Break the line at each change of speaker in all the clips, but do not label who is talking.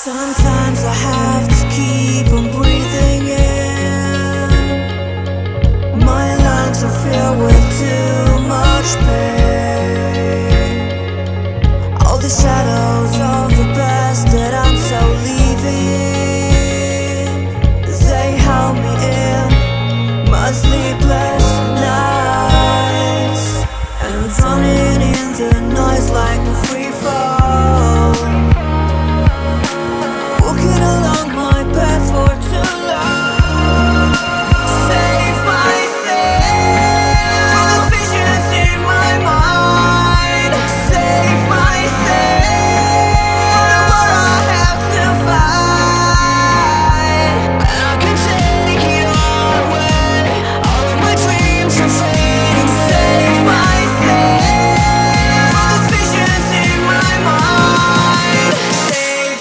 Sometimes I have to keep on breathing in. My lungs are filled with too much pain. All the shadows of the past that I'm so leaving, they held me in my sleepless nights. And I'm drowning in the noise like a free fall, walking along my path for too long. Save myself from the visions in my mind. Save myself from the war I have to fight. And I can take it all away. All of my dreams are fading. Save myself from the visions in my mind. Save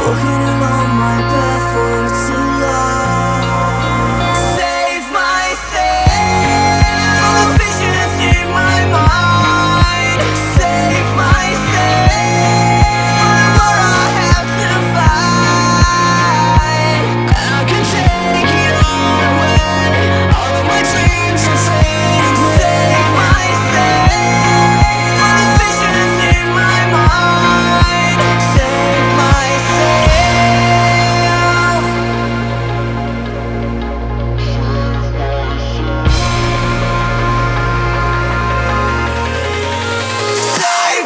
walking along my path for too long. Save myself from the visions in my mind. Save myself from the war I have to fight. And I can take it all away. All of my dreams are fading. Save myself from the visions in my mind. Save myself. Save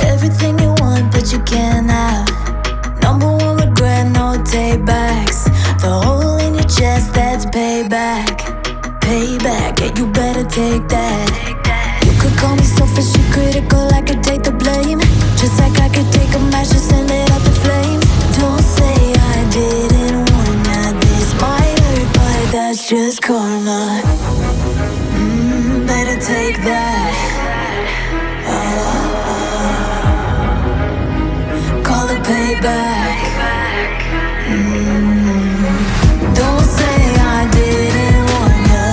everything you want, but you can't have. Number one regret, no takebacks. The hole in your chest, that's payback. Payback, yeah, you better take that. You could call me selfish and critical, I could take the blame. Just like I could take a match and send it up in flames. Don't say I didn't warn ya. This might hurt, but that's just karma. Better take that. Call it payback. Don't say I didn't warn ya.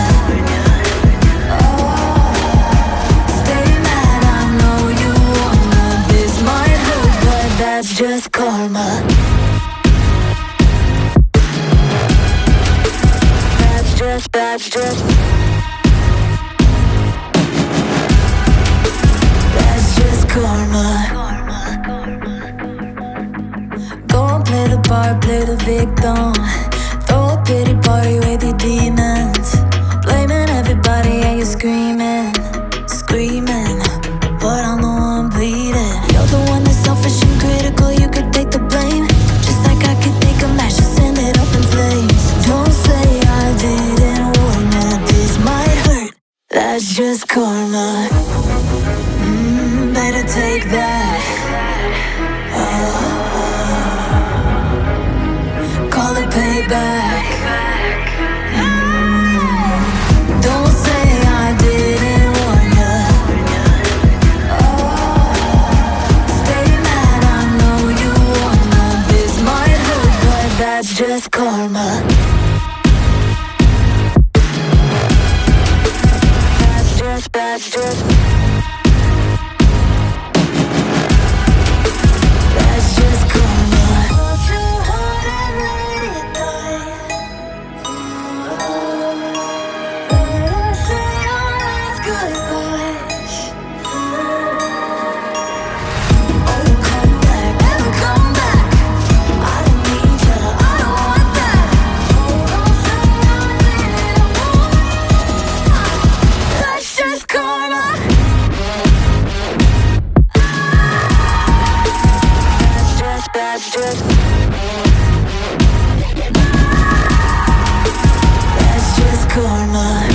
Stay mad, I know you wanna. This might hurt, but that's just karma. That's just That's just karma. Go and play the part, play the victim. Throw a pity party with your demons. Blaming everybody and you're screaming. But I'm the one bleeding. You're the one that's selfish and critical, you could take the blame. Just like I could take a match and send it payback. Don't say I didn't warn ya. Stay mad, I know you wanna. This might hurt, but that's just karma. That's just karma. Hold your heart and let it die. Better say your last goodbyes. Oh, come back, never come back. I don't need ya, I don't want that. Oh, don't say I didn't warn ya. That's just karma. That's just karma.